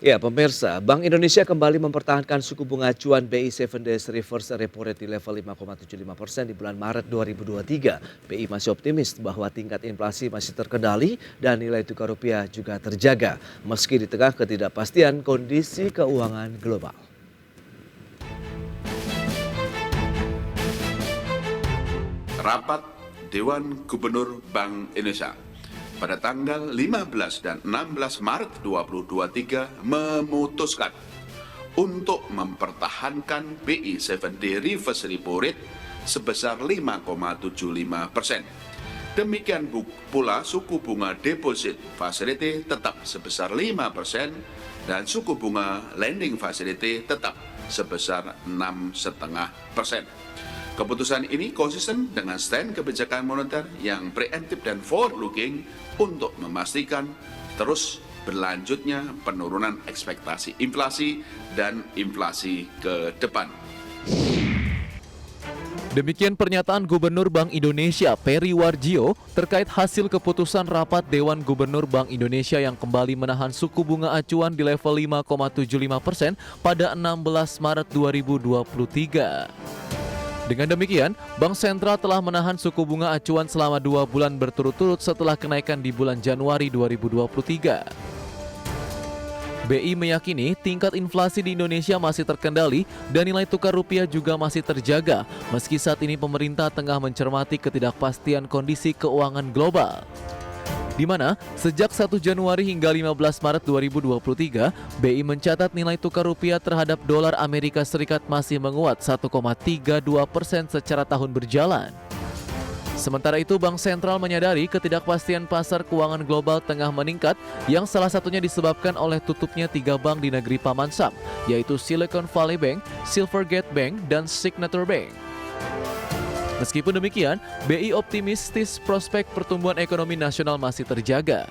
Ya, pemirsa, Bank Indonesia kembali mempertahankan suku bunga acuan BI 7 Days Reverse Repo Rate di level 5,75% di bulan Maret 2023. BI masih optimis bahwa tingkat inflasi masih terkendali dan nilai tukar rupiah juga terjaga, meski di tengah ketidakpastian kondisi keuangan global. Rapat Dewan Gubernur Bank Indonesia pada tanggal 15 dan 16 Maret 2023 memutuskan untuk mempertahankan BI 7-day reverse repo rate sebesar 5,75%. Demikian pula suku bunga deposit facility tetap sebesar 5% dan suku bunga lending facility tetap sebesar 6,5%. Keputusan ini konsisten dengan stand kebijakan moneter yang preemptif dan forward-looking untuk memastikan terus berlanjutnya penurunan ekspektasi inflasi dan inflasi ke depan. Demikian pernyataan Gubernur Bank Indonesia Peri Warjio terkait hasil keputusan rapat Dewan Gubernur Bank Indonesia yang kembali menahan suku bunga acuan di level 5,75% pada 16 Maret 2023. Dengan demikian, Bank Sentral telah menahan suku bunga acuan selama 2 bulan berturut-turut setelah kenaikan di bulan Januari 2023. BI meyakini tingkat inflasi di Indonesia masih terkendali dan nilai tukar rupiah juga masih terjaga, meski saat ini pemerintah tengah mencermati ketidakpastian kondisi keuangan global. Di mana sejak 1 Januari hingga 15 Maret 2023, BI mencatat nilai tukar rupiah terhadap dolar Amerika Serikat masih menguat 1,32% secara tahun berjalan. Sementara itu, Bank Sentral menyadari ketidakpastian pasar keuangan global tengah meningkat yang salah satunya disebabkan oleh tutupnya 3 bank di negeri Paman Sam, yaitu Silicon Valley Bank, Silvergate Bank, dan Signature Bank. Meskipun demikian, BI optimistis prospek pertumbuhan ekonomi nasional masih terjaga.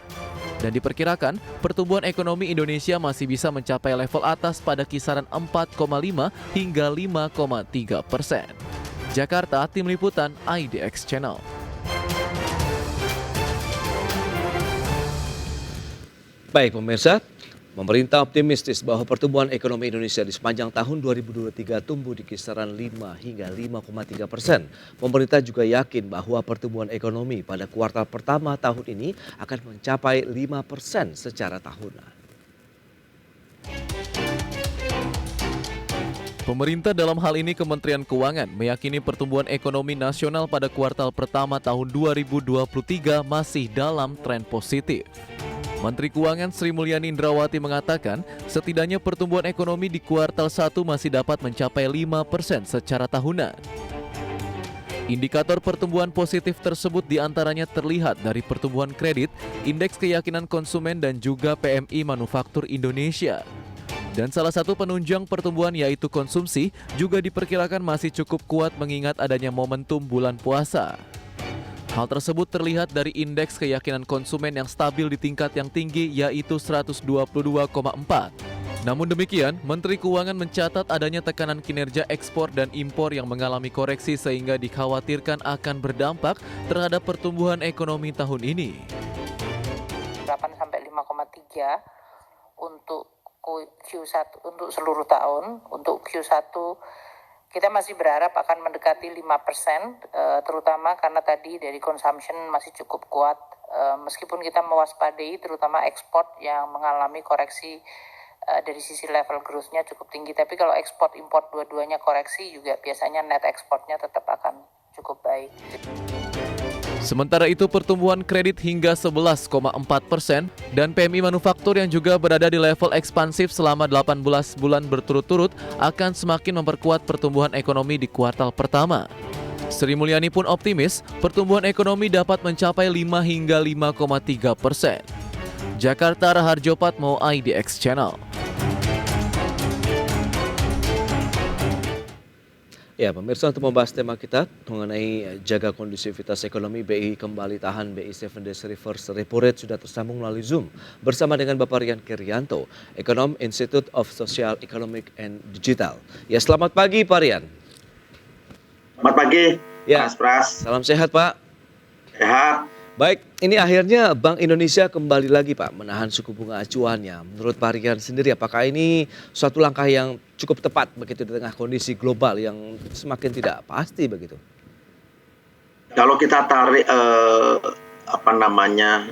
Dan diperkirakan, pertumbuhan ekonomi Indonesia masih bisa mencapai level atas pada kisaran 4,5 hingga 5,3%. Jakarta, Tim Liputan IDX Channel. Baik pemirsa, pemerintah optimistis bahwa pertumbuhan ekonomi Indonesia di sepanjang tahun 2023 tumbuh di kisaran 5 hingga 5,3%. Pemerintah juga yakin bahwa pertumbuhan ekonomi pada kuartal pertama tahun ini akan mencapai 5% secara tahunan. Pemerintah dalam hal ini Kementerian Keuangan meyakini pertumbuhan ekonomi nasional pada kuartal pertama tahun 2023 masih dalam tren positif. Menteri Keuangan Sri Mulyani Indrawati mengatakan, setidaknya pertumbuhan ekonomi di kuartal 1 masih dapat mencapai 5% secara tahunan. Indikator pertumbuhan positif tersebut diantaranya terlihat dari pertumbuhan kredit, indeks keyakinan konsumen dan juga PMI Manufaktur Indonesia. Dan salah satu penunjang pertumbuhan yaitu konsumsi juga diperkirakan masih cukup kuat mengingat adanya momentum bulan puasa. Hal tersebut terlihat dari indeks keyakinan konsumen yang stabil di tingkat yang tinggi yaitu 122,4. Namun demikian, Menteri Keuangan mencatat adanya tekanan kinerja ekspor dan impor yang mengalami koreksi sehingga dikhawatirkan akan berdampak terhadap pertumbuhan ekonomi tahun ini. 8 sampai 5,3 untuk Q1 untuk seluruh tahun. Untuk Q1 kita masih berharap akan mendekati 5%, terutama karena tadi dari consumption masih cukup kuat, meskipun kita mewaspadai terutama ekspor yang mengalami koreksi dari sisi level growth-nya cukup tinggi. Tapi kalau ekspor import dua-duanya koreksi juga biasanya net ekspornya tetap akan cukup baik. Sementara itu pertumbuhan kredit hingga 11,4% dan PMI manufaktur yang juga berada di level ekspansif selama 18 bulan berturut-turut akan semakin memperkuat pertumbuhan ekonomi di kuartal pertama. Sri Mulyani pun optimis pertumbuhan ekonomi dapat mencapai 5 hingga 5,3%. Jakarta, Raharjo Patmo, IDX Channel. Ya, pemirsa, untuk membahas tema kita mengenai jaga kondusivitas ekonomi, BI kembali tahan BI 7 Days Reverse Repo Rate sudah tersambung melalui Zoom bersama dengan Bapak Rian Kirianto, Ekonom Institute of Social Economic and Digital. Ya, selamat pagi Pak Rian. Selamat pagi, Ya, Mas Pras. salam sehat Pak. Sehat. Baik, ini akhirnya Bank Indonesia kembali lagi Pak menahan suku bunga acuannya. Menurut Pak Rian sendiri, apakah ini suatu langkah yang cukup tepat begitu di tengah kondisi global yang semakin tidak pasti begitu? Kalau kita tarik apa namanya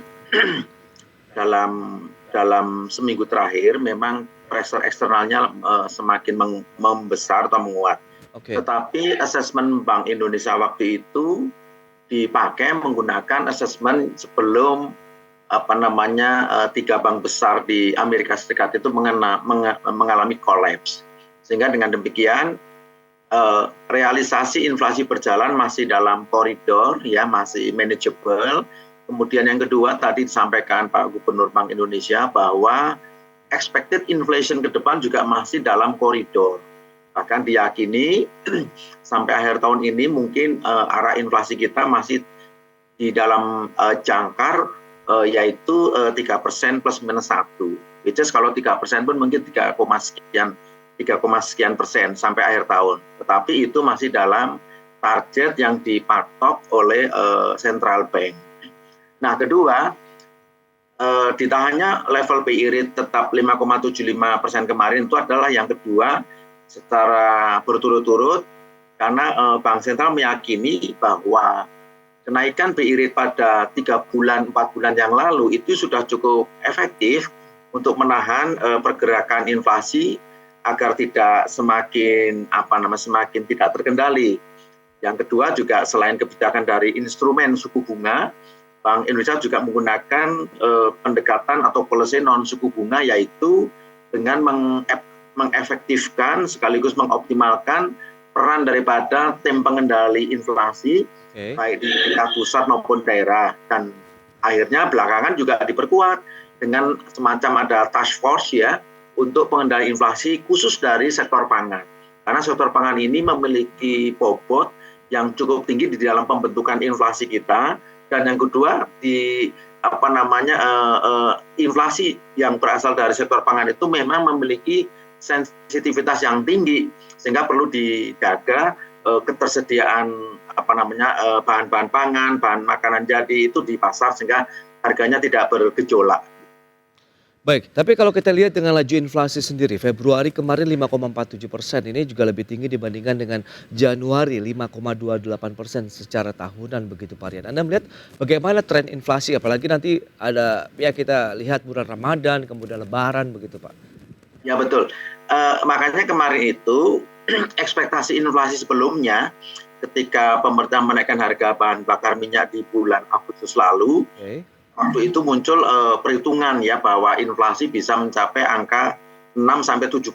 dalam dalam seminggu terakhir, memang pressure eksternalnya semakin membesar atau menguat. Oke, Tetapi asesmen Bank Indonesia waktu itu dipakai menggunakan asesmen sebelum apa namanya tiga bank besar di Amerika Serikat itu mengalami collapse. Sehingga dengan demikian realisasi inflasi berjalan masih dalam koridor, ya masih manageable. Kemudian yang kedua tadi disampaikan Pak Gubernur Bank Indonesia bahwa expected inflation ke depan juga masih dalam koridor. Bahkan diyakini sampai akhir tahun ini mungkin arah inflasi kita masih di dalam jangkar yaitu 3% plus minus 1. Which is kalau 3% pun mungkin 3, sekian persen sampai akhir tahun. Tetapi itu masih dalam target yang dipatok oleh central bank. Nah, kedua, ditahannya level BI rate tetap 5,75% kemarin itu adalah yang kedua secara berturut-turut karena Bank Sentral meyakini bahwa kenaikan BI rate pada 3 bulan, 4 bulan yang lalu itu sudah cukup efektif untuk menahan pergerakan inflasi agar tidak semakin tidak terkendali. Yang kedua juga selain kebijakan dari instrumen suku bunga, Bank Indonesia juga menggunakan pendekatan atau policy non suku bunga yaitu dengan mengefektifkan sekaligus mengoptimalkan peran daripada tim pengendali inflasi baik di tingkat pusat maupun daerah, dan akhirnya belakangan juga diperkuat dengan semacam ada task force ya untuk pengendali inflasi khusus dari sektor pangan, karena sektor pangan ini memiliki bobot yang cukup tinggi di dalam pembentukan inflasi kita. Dan yang kedua di inflasi yang berasal dari sektor pangan itu memang memiliki sensitivitas yang tinggi sehingga perlu dijaga ketersediaan bahan-bahan pangan, bahan makanan jadi itu di pasar sehingga harganya tidak bergejolak. baik. Tapi kalau kita lihat dengan laju inflasi sendiri, Februari kemarin 5,47%, ini juga lebih tinggi dibandingkan dengan Januari 5,28% secara tahunan begitu Pak Rian. Anda melihat bagaimana tren inflasi, apalagi nanti ada ya kita lihat bulan Ramadan, kemudian Lebaran begitu Pak. Ya betul. Makanya kemarin itu ekspektasi inflasi sebelumnya ketika pemerintah menaikkan harga bahan bakar minyak di bulan Agustus lalu, waktu itu muncul perhitungan ya bahwa inflasi bisa mencapai angka 6-7%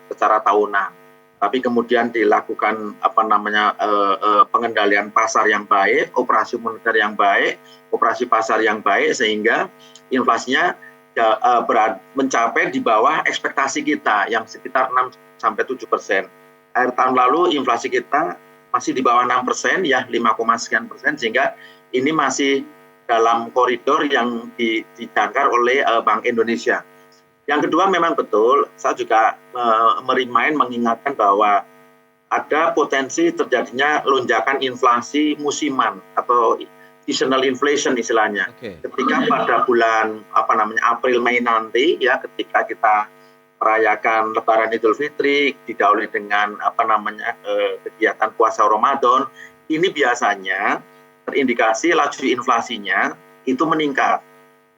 secara tahunan. Tapi kemudian dilakukan pengendalian pasar yang baik, operasi moneter yang baik, operasi pasar yang baik sehingga inflasinya mencapai di bawah ekspektasi kita yang sekitar 6-7%. Akhir tahun lalu inflasi kita masih di bawah 6%, ya 5, sekian persen, sehingga ini masih dalam koridor yang dijangkar oleh Bank Indonesia. Yang kedua memang betul, saya juga mengingatkan bahwa ada potensi terjadinya lonjakan inflasi musiman atau seasonal inflation istilahnya. Ketika pada bulan April Mei nanti ya ketika kita merayakan Lebaran Idul Fitri didahului dengan kegiatan puasa Ramadan, ini biasanya terindikasi laju inflasinya itu meningkat,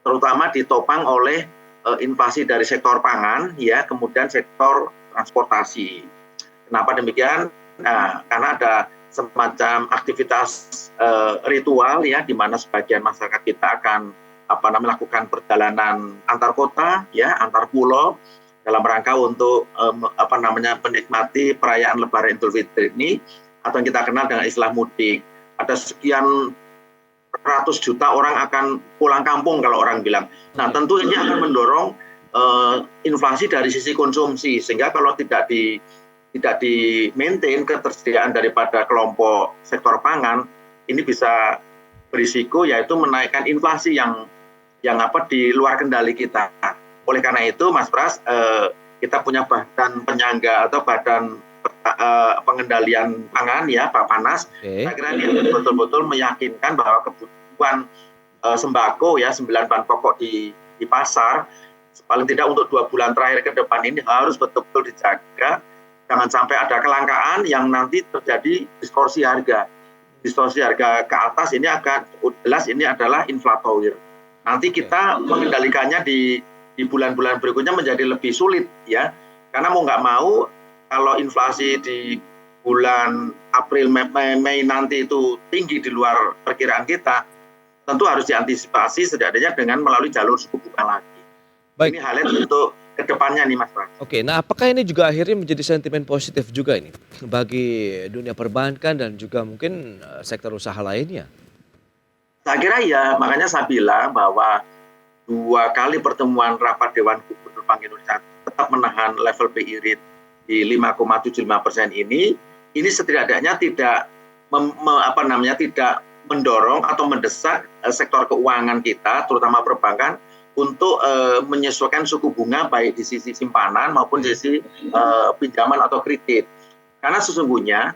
terutama ditopang oleh inflasi dari sektor pangan ya, kemudian sektor transportasi. Kenapa demikian? Nah, karena ada semacam aktivitas ritual ya di mana sebagian masyarakat kita akan melakukan perjalanan antar kota ya, antar pulau dalam rangka untuk menikmati perayaan Lebaran Idul Fitri ini atau yang kita kenal dengan istilah mudik. Ada sekian ratus juta orang akan pulang kampung kalau orang bilang. Nah, tentu ini akan mendorong inflasi dari sisi konsumsi sehingga kalau tidak di-maintain ketersediaan daripada kelompok sektor pangan, ini bisa berisiko yaitu menaikkan inflasi yang di luar kendali kita. Oleh karena itu, Mas Pras, kita punya badan penyangga atau badan pengendalian pangan ya, Bapanas. Saya kira ini betul-betul meyakinkan bahwa kebutuhan sembako ya, 9 bahan pokok di pasar, paling tidak untuk 2 bulan terakhir ke depan ini harus betul-betul dijaga. Jangan sampai ada kelangkaan yang nanti terjadi distorsi harga. Distorsi harga ke atas ini akan jelas ini adalah inflatoir. Nanti kita mengendalikannya di bulan-bulan berikutnya menjadi lebih sulit ya. Karena mau nggak mau kalau inflasi di bulan April, Mei nanti itu tinggi di luar perkiraan kita, tentu harus diantisipasi setidaknya dengan melalui jalur suku bunga lagi. Baik. Ini highlight untuk kedepannya nih Mas Pras. Oke, nah apakah ini juga akhirnya menjadi sentimen positif juga ini bagi dunia perbankan dan juga mungkin sektor usaha lainnya? Saya kira ya, makanya saya bilang bahwa 2 kali pertemuan rapat Dewan Gubernur Bank Indonesia tetap menahan level BI rate di 5,75% ini setidaknya tidak tidak mendorong atau mendesak sektor keuangan kita, terutama perbankan, untuk menyesuaikan suku bunga baik di sisi simpanan maupun di sisi pinjaman atau kredit. Karena sesungguhnya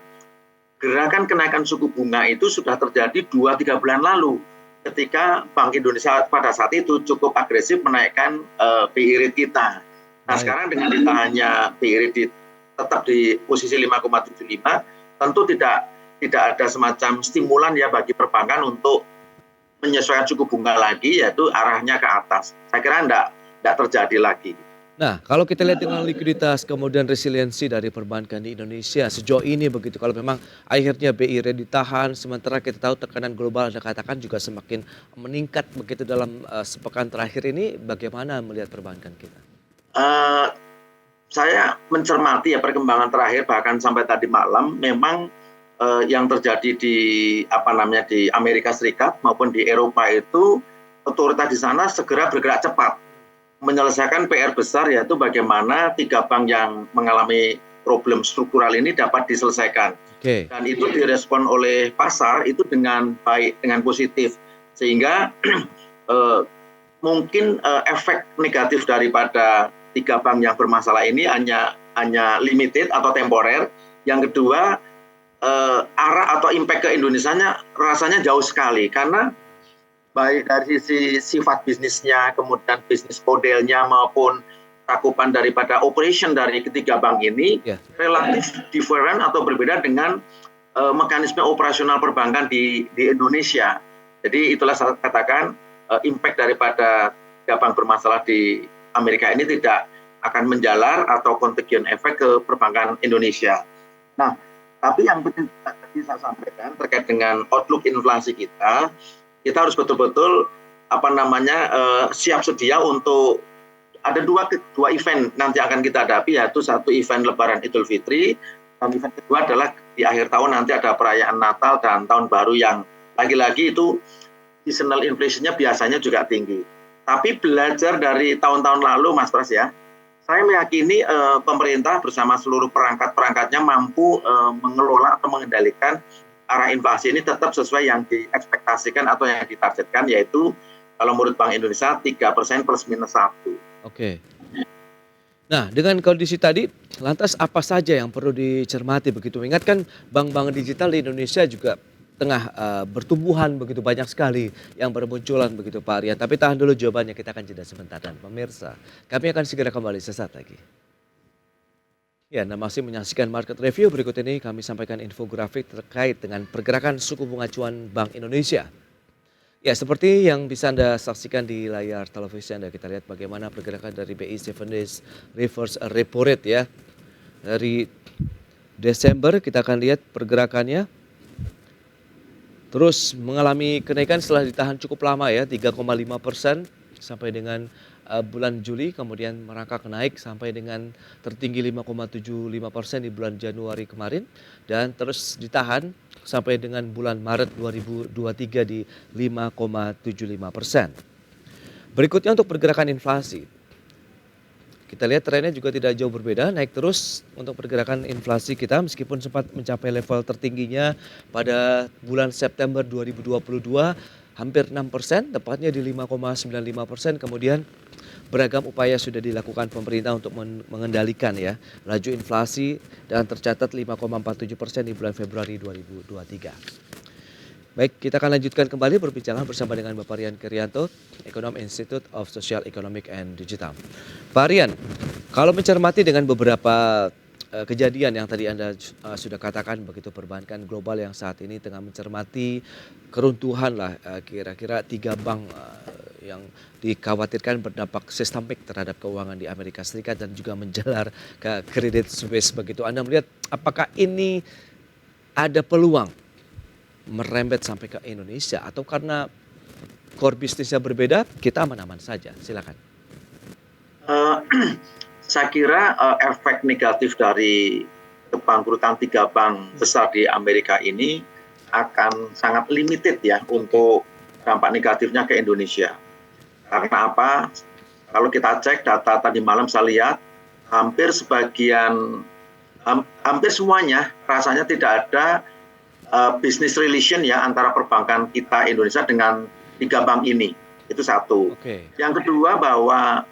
gerakan kenaikan suku bunga itu sudah terjadi 2-3 bulan lalu ketika Bank Indonesia pada saat itu cukup agresif menaikkan BI rate kita. Nah sekarang dengan ditahannya BI rate tetap di posisi 5,75, tentu tidak ada semacam stimulan ya bagi perbankan untuk menyesuaikan suku bunga lagi, yaitu arahnya ke atas. Saya kira tidak terjadi lagi. Nah, kalau kita lihat dengan likuiditas kemudian resiliensi dari perbankan di Indonesia sejauh ini begitu, kalau memang akhirnya BI rate ditahan, sementara kita tahu tekanan global Anda katakan juga semakin meningkat begitu dalam sepekan terakhir ini, bagaimana melihat perbankan kita? Saya mencermati ya perkembangan terakhir bahkan sampai tadi malam, memang yang terjadi di di Amerika Serikat maupun di Eropa itu otoritas di sana segera bergerak cepat menyelesaikan PR besar, yaitu bagaimana 3 bank yang mengalami problem struktural ini dapat diselesaikan. Dan itu direspon oleh pasar itu dengan baik, dengan positif, sehingga mungkin efek negatif daripada 3 bank yang bermasalah ini hanya limited atau temporer. Yang kedua, arah atau impact ke Indonesianya rasanya jauh sekali, karena baik dari sisi sifat bisnisnya, kemudian bisnis modelnya maupun cakupan daripada operation dari ketiga bank ini relatif different atau berbeda dengan mekanisme operasional perbankan di Indonesia. Jadi itulah saya katakan impact daripada 3 bank bermasalah di Amerika ini tidak akan menjalar atau contagion efek ke perbankan Indonesia. Nah, tapi yang penting tadi saya sampaikan terkait dengan outlook inflasi kita harus betul-betul siap sedia untuk ada dua event nanti akan kita hadapi, yaitu satu event Lebaran Idul Fitri, dan event kedua adalah di akhir tahun nanti ada perayaan Natal dan Tahun Baru yang lagi-lagi itu seasonal inflation-nya biasanya juga tinggi. Tapi belajar dari tahun-tahun lalu, Mas Pras ya, saya meyakini pemerintah bersama seluruh perangkat-perangkatnya mampu mengelola atau mengendalikan arah inflasi ini tetap sesuai yang diekspektasikan atau yang ditargetkan, yaitu kalau menurut Bank Indonesia 3% plus minus 1. Oke. Nah, dengan kondisi tadi, lantas apa saja yang perlu dicermati begitu? Mengingatkan bank-bank digital di Indonesia juga tengah bertumbuhan begitu banyak sekali yang bermunculan begitu Pak Aryan. Tapi tahan dulu jawabannya, kita akan jeda sebentar. Dan pemirsa, kami akan segera kembali sesaat lagi. Ya, Anda masih menyaksikan Market Review. Berikut ini kami sampaikan infografik terkait dengan pergerakan suku bunga acuan Bank Indonesia. Ya, seperti yang bisa Anda saksikan di layar televisi Anda, kita lihat bagaimana pergerakan dari BI 7 Days Reverse Repo Rate ya. Dari Desember kita akan lihat pergerakannya terus mengalami kenaikan setelah ditahan cukup lama ya, 3,5% sampai dengan bulan Juli, kemudian merangkak naik sampai dengan tertinggi 5,75% di bulan Januari kemarin, dan terus ditahan sampai dengan bulan Maret 2023 di 5,75%. Berikutnya untuk pergerakan inflasi. Kita lihat trennya juga tidak jauh berbeda, naik terus untuk pergerakan inflasi kita meskipun sempat mencapai level tertingginya pada bulan September 2022 hampir 6%, tepatnya di 5,95%. Kemudian beragam upaya sudah dilakukan pemerintah untuk mengendalikan ya laju inflasi dan tercatat 5,47% di bulan Februari 2023. Baik, kita akan lanjutkan kembali perbincangan bersama dengan Bapak Rian Kerianto, Ekonom Institute of Social Economic and Digital. Pak Rian, kalau mencermati dengan beberapa kejadian yang tadi Anda sudah katakan, begitu perbankan global yang saat ini tengah mencermati keruntuhan lah, kira-kira 3 bank yang dikhawatirkan berdampak sistemik terhadap keuangan di Amerika Serikat dan juga menjalar ke Credit Suisse begitu. Anda melihat apakah ini ada peluang merembet sampai ke Indonesia atau karena core bisnisnya berbeda kita aman-aman saja? Silakan. Saya kira efek negatif dari kebangkrutan 3 bank besar di Amerika ini akan sangat limited ya untuk dampak negatifnya ke Indonesia. Karena apa? Kalau kita cek data tadi malam saya lihat hampir semuanya rasanya tidak ada business relation ya antara perbankan kita Indonesia dengan 3 bank ini. Itu satu. Yang kedua bahwa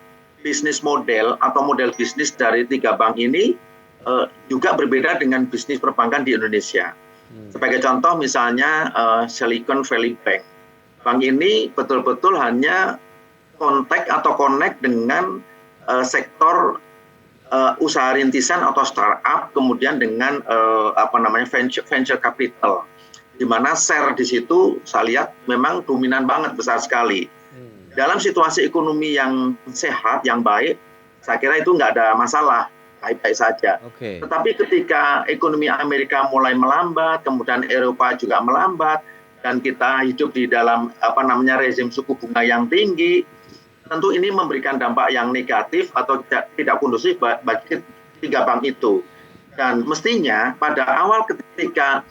bisnis model atau model bisnis dari 3 bank ini juga berbeda dengan bisnis perbankan di Indonesia. Sebagai contoh misalnya Silicon Valley Bank. Bank ini betul-betul hanya kontak atau connect dengan sektor usaha rintisan atau startup, kemudian dengan venture capital, di mana share di situ saya lihat memang dominan banget, besar sekali. Dalam situasi ekonomi yang sehat, yang baik, saya kira itu nggak ada masalah, baik-baik saja. Tetapi ketika ekonomi Amerika mulai melambat, kemudian Eropa juga melambat, dan kita hidup di dalam rezim suku bunga yang tinggi, tentu ini memberikan dampak yang negatif atau tidak kondusif bagi 3 bank itu. Dan mestinya pada awal ketika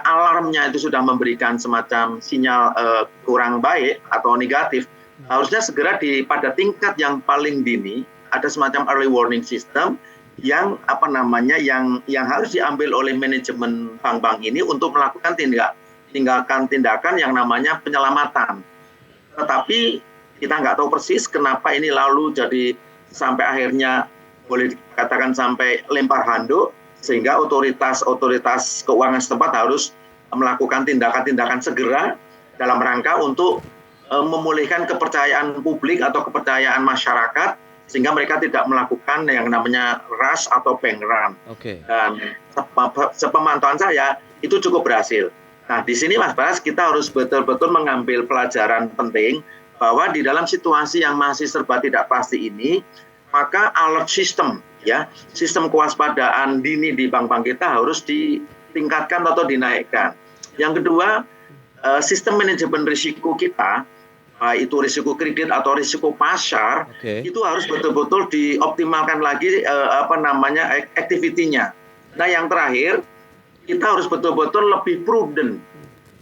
alarmnya itu sudah memberikan semacam sinyal kurang baik atau negatif, harusnya segera pada tingkat yang paling dini ada semacam early warning system yang yang harus diambil oleh manajemen bank-bank ini untuk melakukan tindakan yang namanya penyelamatan. Tetapi kita nggak tahu persis kenapa ini lalu jadi sampai akhirnya boleh dikatakan sampai lempar handuk, sehingga otoritas keuangan setempat harus melakukan tindakan-tindakan segera dalam rangka untuk memulihkan kepercayaan publik atau kepercayaan masyarakat, sehingga mereka tidak melakukan yang namanya rush atau bank run. Dan sepemantauan saya itu cukup berhasil. Nah di sini Mas Bas, kita harus betul-betul mengambil pelajaran penting bahwa di dalam situasi yang masih serba tidak pasti ini, maka alert system, ya, sistem kewaspadaan dini di bank-bank kita harus ditingkatkan atau dinaikkan. Yang kedua, sistem manajemen risiko kita, baik itu risiko kredit atau risiko pasar, itu harus betul-betul dioptimalkan lagi activity-nya. Nah, yang terakhir, kita harus betul-betul lebih prudent.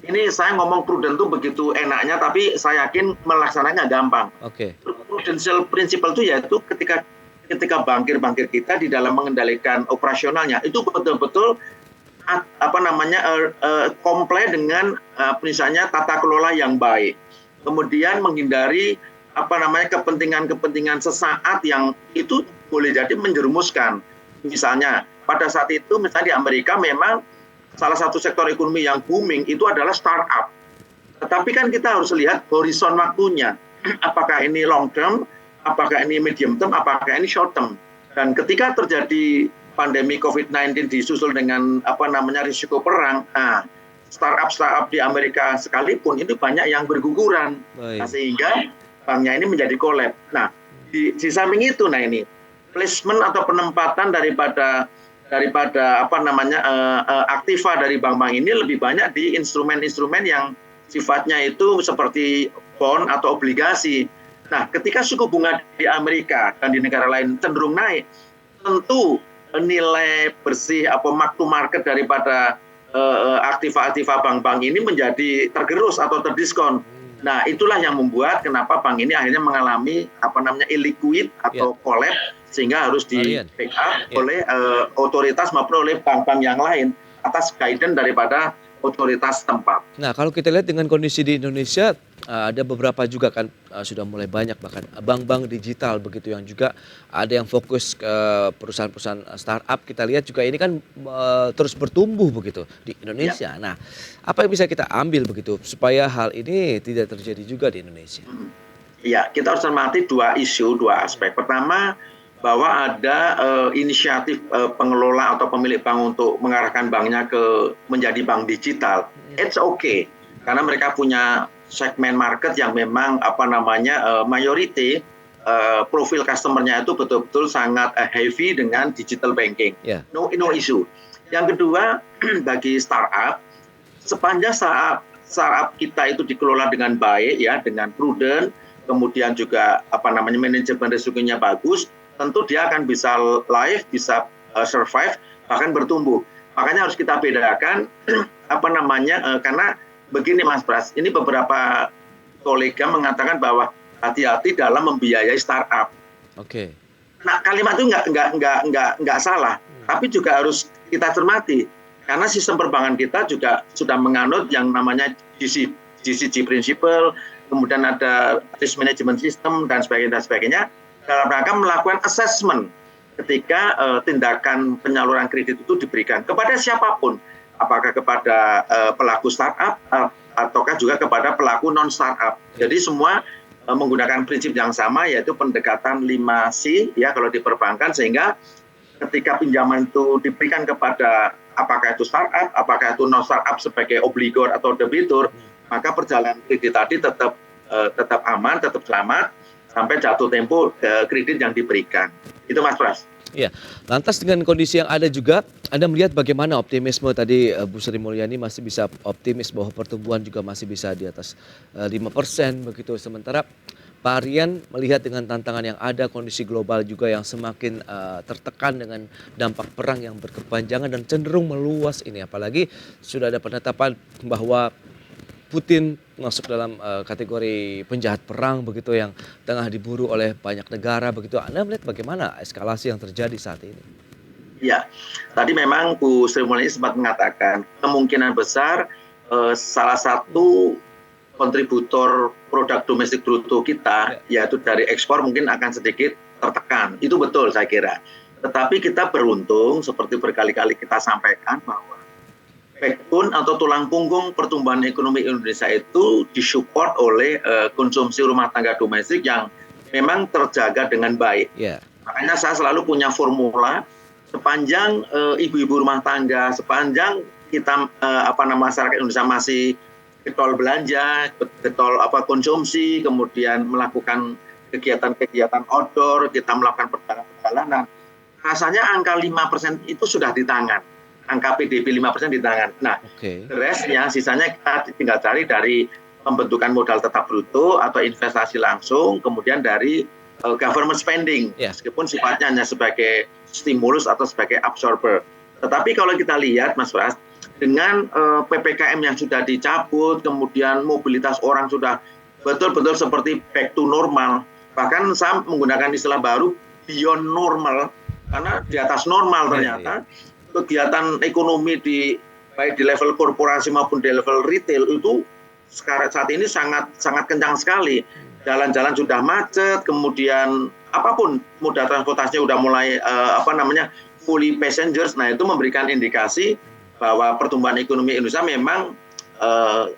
Ini saya ngomong prudent itu begitu enaknya, tapi saya yakin melaksanakannya gampang. Prudential principle itu yaitu ketika bankir-bankir kita di dalam mengendalikan operasionalnya itu betul-betul comply dengan misalnya tata kelola yang baik. Kemudian menghindari kepentingan sesaat yang itu boleh jadi menjerumuskan. Misalnya pada saat itu misalnya di Amerika memang salah satu sektor ekonomi yang booming itu adalah startup. Tetapi kan kita harus lihat horizon waktunya. Apakah ini long term, apakah ini medium term, apakah ini short term. Dan ketika terjadi pandemi COVID-19 disusul dengan risiko perang, startup di Amerika sekalipun itu banyak yang berguguran. Nah, sehingga banknya ini menjadi collapse. Nah, di samping itu ini placement atau penempatan daripada aktiva dari bank-bank ini lebih banyak di instrumen-instrumen yang sifatnya itu seperti bond atau obligasi. Nah, ketika suku bunga di Amerika dan di negara lain cenderung naik, tentu nilai bersih atau mark to market daripada aktiva-aktiva bank-bank ini menjadi tergerus atau terdiskon. Nah, itulah yang membuat kenapa bank ini akhirnya mengalami illiquid atau collapse, sehingga harus di backup oleh otoritas maupun oleh bank-bank yang lain atas guidance daripada otoritas tempat. Nah, kalau kita lihat dengan kondisi di Indonesia, ada beberapa juga kan sudah mulai banyak bahkan bank-bank digital begitu yang juga ada yang fokus ke perusahaan-perusahaan startup. Kita lihat juga ini kan terus bertumbuh begitu di Indonesia. Nah, apa yang bisa kita ambil begitu supaya hal ini tidak terjadi juga di Indonesia? Ya, kita harus cermati dua isu, dua aspek. Pertama, bahwa ada inisiatif pengelola atau pemilik bank untuk mengarahkan banknya ke menjadi bank digital. It's okay, karena mereka punya segmen market yang memang mayority profil customernya itu betul-betul sangat heavy dengan digital banking. No issue. Yang kedua, bagi startup, sepanjang startup kita itu dikelola dengan baik ya, dengan prudent, kemudian juga manajemen risikonya bagus, tentu dia akan bisa live, bisa survive, bahkan bertumbuh. Makanya harus kita bedakan karena begini Mas Pras, ini beberapa kolega mengatakan bahwa hati-hati dalam membiayai startup. Oke. Nah, kalimat itu nggak salah, tapi juga harus kita cermati karena sistem perbankan kita juga sudah menganut yang namanya GCG principle, kemudian ada risk management system dan sebagainya. Dalam rangka melakukan assessment ketika tindakan penyaluran kredit itu diberikan kepada siapapun, apakah kepada pelaku startup ataukah juga kepada pelaku non startup. Jadi semua menggunakan prinsip yang sama, yaitu pendekatan 5C ya kalau di perbankan, sehingga ketika pinjaman itu diberikan kepada apakah itu startup, apakah itu non startup sebagai obligor atau debitur, maka perjalanan kredit tadi tetap aman, tetap selamat sampai jatuh tempo kredit yang diberikan. Itu Mas Pras. Iya, lantas dengan kondisi yang ada juga, Anda melihat bagaimana optimisme tadi Bu Sri Mulyani masih bisa optimis bahwa pertumbuhan juga masih bisa di atas 5% begitu. Sementara Pak Aryan melihat dengan tantangan yang ada, kondisi global juga yang semakin tertekan dengan dampak perang yang berkepanjangan dan cenderung meluas ini. Apalagi sudah ada penetapan bahwa Putin masuk dalam kategori penjahat perang begitu yang tengah diburu oleh banyak negara begitu. Anda melihat bagaimana eskalasi yang terjadi saat ini? Ya, tadi memang Bu Sri Mulyani sempat mengatakan kemungkinan besar salah satu kontributor produk domestik bruto kita yaitu dari ekspor mungkin akan sedikit tertekan. Itu betul saya kira. Tetapi kita beruntung seperti berkali-kali kita sampaikan bahwa backbone atau tulang punggung pertumbuhan ekonomi Indonesia itu disupport oleh konsumsi rumah tangga domestik yang memang terjaga dengan baik. Makanya saya selalu punya formula sepanjang ibu-ibu rumah tangga, sepanjang kita masyarakat Indonesia masih getol belanja, getol konsumsi, kemudian melakukan kegiatan-kegiatan outdoor, kita melakukan perjalanan. Rasanya angka 5% itu sudah di tangan. Angka PDB 5% di tangan. Nah, restnya, sisanya kita tinggal cari dari pembentukan modal tetap bruto atau investasi langsung, kemudian dari government spending, meskipun sifatnya hanya sebagai stimulus atau sebagai absorber. Tetapi kalau kita lihat, Mas Pras, dengan PPKM yang sudah dicabut, kemudian mobilitas orang sudah betul-betul seperti back to normal. Bahkan saya menggunakan istilah baru beyond normal, karena di atas normal ternyata. Kegiatan ekonomi baik di level korporasi maupun di level retail itu sekarang saat ini sangat kencang sekali. Jalan-jalan sudah macet, kemudian apapun moda transportasinya sudah mulai fully passengers. Nah, itu memberikan indikasi bahwa pertumbuhan ekonomi Indonesia memang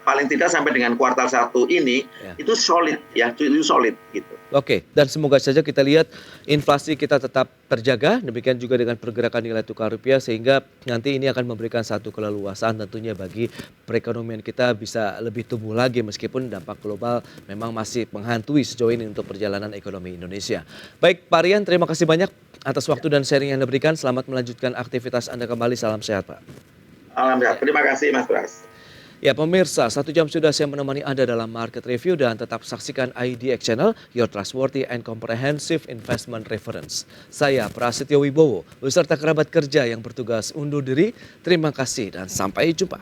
paling tidak sampai dengan kuartal 1 ini itu solid ya, itu solid gitu. Oke, dan semoga saja kita lihat inflasi kita tetap terjaga, demikian juga dengan pergerakan nilai tukar rupiah sehingga nanti ini akan memberikan satu keleluasaan tentunya bagi perekonomian kita bisa lebih tumbuh lagi meskipun dampak global memang masih menghantui sejauh ini untuk perjalanan ekonomi Indonesia. Baik Pak Aryan, terima kasih banyak atas waktu dan sharing yang Anda berikan. Selamat melanjutkan aktivitas Anda kembali. Salam sehat Pak. Alhamdulillah, terima kasih Mas Pras. Ya pemirsa, 1 jam sudah saya menemani Anda dalam Market Review dan tetap saksikan IDX Channel, your trustworthy and comprehensive investment reference. Saya Prasetyo Wibowo, beserta kerabat kerja yang bertugas undur diri. Terima kasih dan sampai jumpa.